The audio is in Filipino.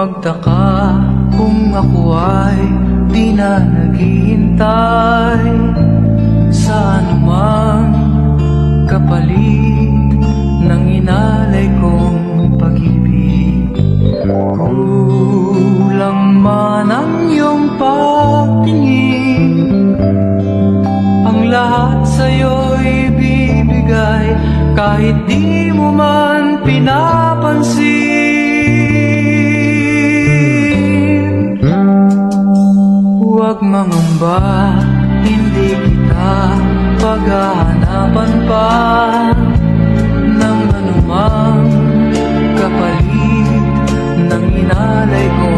magtaka kung ako ay di na naghihintay sa anumang kapalit ng inalay kong pag-ibig. Kulang man ang iyong pagtingin, ang lahat sa'yo'y bibigay kahit di mo man pinapansin. Huwag mangamba, hindi kita paghahanapan pa ng anumang kapalit ng inalay ko